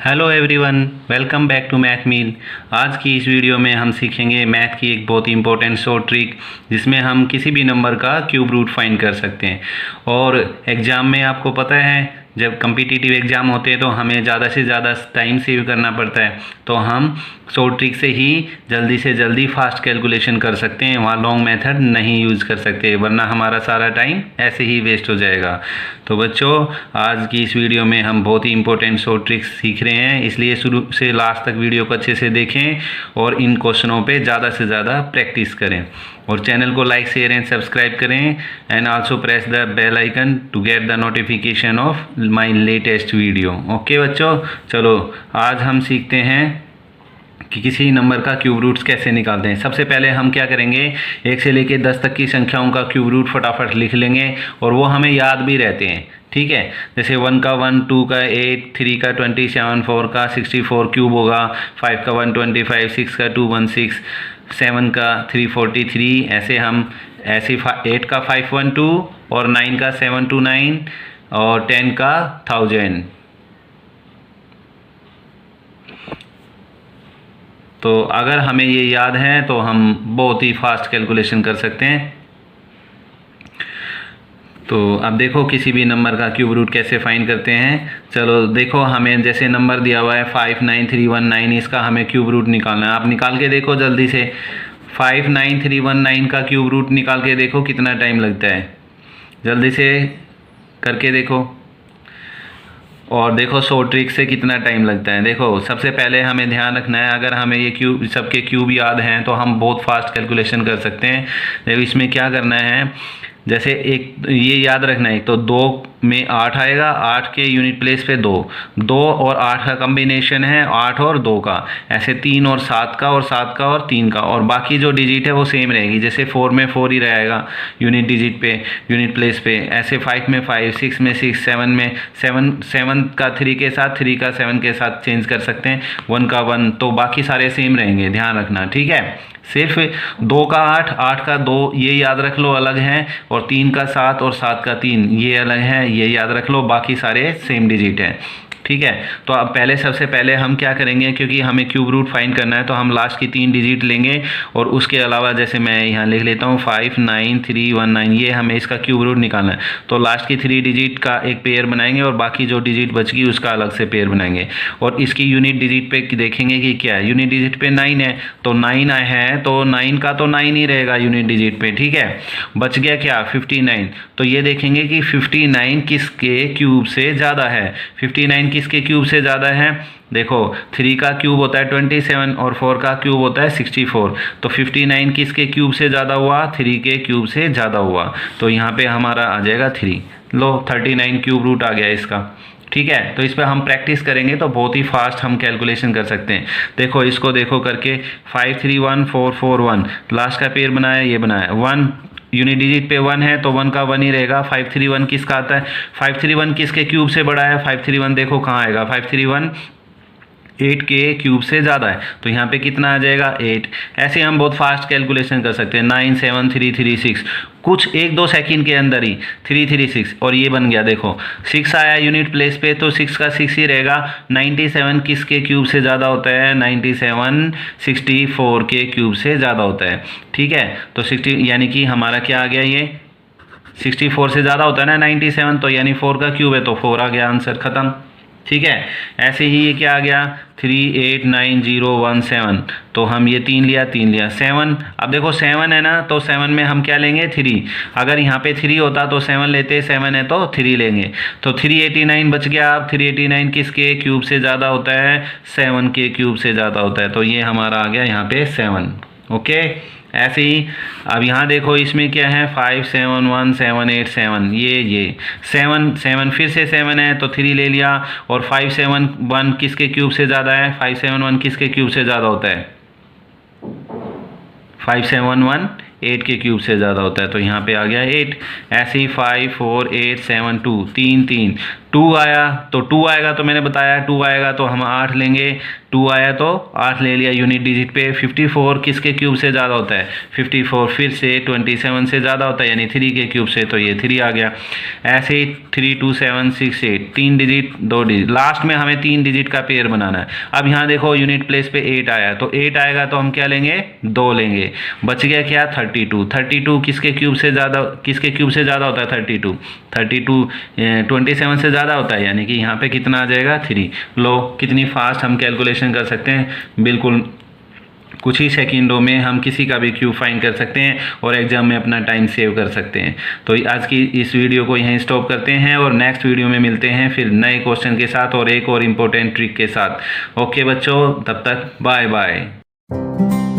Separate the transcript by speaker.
Speaker 1: Hello everyone, welcome back to math meal. आज की इस वीडियो में हम सीखेंगे मैथ की एक बहुत ही इंपॉर्टेंट शॉर्ट ट्रिक जिसमें हम किसी भी नंबर का क्यूब रूट फाइंड कर सकते हैं। और एग्ज़ाम में आपको पता है जब कम्पिटिटिव एग्ज़ाम होते हैं तो हमें ज़्यादा से ज़्यादा टाइम सेव करना पड़ता है, तो हम शॉर्ट ट्रिक से ही जल्दी से जल्दी फास्ट कैलकुलेशन कर सकते हैं। वहाँ लॉन्ग मेथड नहीं यूज़ कर सकते, वरना हमारा सारा टाइम ऐसे ही वेस्ट हो जाएगा। तो बच्चों, आज की इस वीडियो में हम बहुत ही इंपॉर्टेंट शॉर्ट ट्रिक्स सीख रहे हैं, इसलिए शुरू से लास्ट तक वीडियो को अच्छे से देखें और इन क्वेश्चनों पे ज़्यादा से ज़्यादा प्रैक्टिस करें। और चैनल को लाइक शेयर एंड सब्सक्राइब करें and also press the bell icon to get the notification of my latest video. Okay बच्चों, चलो आज हम सीखते हैं कि किसी नंबर का क्यूब रूट्स कैसे निकालते हैं। सबसे पहले हम क्या करेंगे, 1 से लेकर 10 तक की संख्याओं का क्यूब रूट फटाफट लिख लेंगे और वो हमें याद भी रहते हैं, ठीक है। जैसे 1 का 1, 2 का 8, 3 का 27, 4 का 64 क्यूब होगा, 5 का 125, 6 का 216, 7 का 343, ऐसे हम 8 का 512 और 9 का 729 और 10 का 1000। तो अगर हमें ये याद है तो हम बहुत ही फास्ट कैलकुलेशन कर सकते हैं। तो अब देखो किसी भी नंबर का क्यूब रूट कैसे फाइंड करते हैं। चलो देखो, हमें जैसे नंबर दिया हुआ है 59319, इसका हमें क्यूब रूट निकालना है। आप निकाल के देखो जल्दी से, 59319 का क्यूब रूट निकाल के देखो कितना टाइम लगता है, जल्दी से करके देखो। और देखो शॉर्ट ट्रिक से कितना टाइम लगता है। देखो सबसे पहले हमें ध्यान रखना है, अगर हमें ये क्यूब सबके क्यूब याद हैं तो हम बहुत फास्ट कैलकुलेशन कर सकते हैं। देखो इसमें क्या करना है, जैसे एक ये याद रखना है, तो 2 में 8 आएगा, 8 के यूनिट प्लेस पे 2 और 8 का कम्बिनेशन है, 8 और 2 का, ऐसे 3 और 7 का और 7 का और 3 का, और बाकी जो डिजिट है वो सेम रहेगी। जैसे 4 में 4 ही रहेगा यूनिट डिजिट पे, यूनिट प्लेस पे, ऐसे 5 में 5, 6 में 6, 7 में 7 का 3 के साथ, 3 का 7 के साथ चेंज कर सकते हैं, 1 का 1, तो बाकी सारे सेम रहेंगे, ध्यान रखना, ठीक है। सिर्फ 2 का 8, 8 का 2 ये याद रख लो अलग है, और 3 का 7 और 7 का 3 ये अलग है, ये याद रख लो, बाकी सारे सेम डिजिट हैं, ठीक है। तो अब पहले सबसे पहले हम क्या करेंगे, क्योंकि हमें क्यूब रूट फाइंड करना है तो हम लास्ट की 3 डिजिट लेंगे, और उसके अलावा जैसे मैं यहाँ लिख लेता हूँ 59319, ये हमें इसका क्यूब रूट निकालना है। तो लास्ट की 3 डिजिट का एक पेयर बनाएंगे और बाकी जो डिजिट बच गई उसका अलग से पेयर बनाएंगे, और इसकी यूनिट डिजिट पे देखेंगे कि क्या है। यूनिट डिजिट पे 9 है, तो 9 है तो 9 का तो 9 ही रहेगा यूनिट डिजिट पे, ठीक है। बच गया क्या, 59। तो ये देखेंगे कि 59 किसके क्यूब से ज़्यादा है। 59 किसके क्यूब से ज़्यादा है, देखो 3 का क्यूब होता है 27 और 4 का क्यूब होता है 64, तो 59 किसके क्यूब से ज़्यादा हुआ, 3 के क्यूब से ज़्यादा हुआ, तो यहाँ पे हमारा आ जाएगा 3। लो 39 क्यूब रूट आ गया इसका, ठीक है। तो इस पर हम प्रैक्टिस करेंगे तो बहुत ही फास्ट हम कैलकुलेशन कर सकते हैं। देखो इसको देखो करके, 531441 लास्ट का पेयर बनाया, ये बनाया 1, यूनिट डिजिट पे 1 है तो 1 का 1 ही रहेगा। 531 किसका आता है, 531 किसके क्यूब से बड़ा है, 531 देखो कहाँ आएगा, 531 8 के क्यूब से ज़्यादा है, तो यहाँ पे कितना आ जाएगा, 8। ऐसे हम बहुत फास्ट कैलकुलेशन कर सकते हैं। 97336, कुछ 1-2 सेकंड के अंदर ही 336, और ये बन गया। देखो 6 आया यूनिट प्लेस पे तो 6 का 6 ही रहेगा। 97 किसके क्यूब से ज़्यादा होता है, 97 64 के क्यूब से ज़्यादा होता है, ठीक है। तो 60 यानी कि हमारा क्या आ गया, ये 64 से ज़्यादा होता है ना 97, तो यानी 4 का क्यूब है तो 4 आ गया, आंसर ख़त्म, ठीक है। ऐसे ही ये क्या आ गया, 389017, तो हम ये 3 लिया 7। अब देखो 7 है ना, तो 7 में हम क्या लेंगे, 3। अगर यहाँ पे 3 होता तो 7 लेते, 7 है तो 3 लेंगे, तो 389 बच गया। अब 389 किसके क्यूब से ज़्यादा होता है, 7 के क्यूब से ज़्यादा होता है, तो ये हमारा आ गया यहाँ पे 7। ओके, ऐसे ही अब यहाँ देखो इसमें क्या है, 571787, ये 7 फिर से 7 है तो 3 ले लिया, और 571 किसके क्यूब से ज़्यादा है, 571 किसके क्यूब से ज़्यादा होता है, 571 8 के क्यूब से ज़्यादा होता है, तो यहाँ पे आ गया 8। ऐसे ही 54872, 3 2 आया, तो 2 आएगा तो मैंने बताया 2 आएगा तो हम 8 लेंगे, 2 आया तो 8 ले लिया यूनिट डिजिट पे। 54 किसके क्यूब से ज़्यादा होता है? 54 फिर से 27 से ज़्यादा होता है, यानी 3 के क्यूब से, तो ये 3 आ गया। ऐसे ही 3 2 7 6 8, 3 डिजिट 2 डिजिट, लास्ट में हमें 3 डिजिट का पेयर बनाना है। अब यहाँ देखो यूनिट प्लेस पे 8 आया, तो 8 आएगा तो हम क्या लेंगे? 2 लेंगे। बच गया क्या? 32। 32 किसके क्यूब से ज़्यादा होता है? 32 27 से ज़्यादा होता है, यानी कि यहाँ पे कितना आ जाएगा? 3। लो कितनी फास्ट हम कैलकुलेशन कर सकते हैं, बिल्कुल कुछ ही सेकंडों में हम किसी का भी क्यूब फाइंड कर सकते हैं और एग्जाम में अपना टाइम सेव कर सकते हैं। तो आज की इस वीडियो को यहीं स्टॉप करते हैं और नेक्स्ट वीडियो में मिलते हैं फिर नए क्वेश्चन के साथ और एक और इम्पोर्टेंट ट्रिक के साथ। ओके बच्चों, तब तक बाय बाय।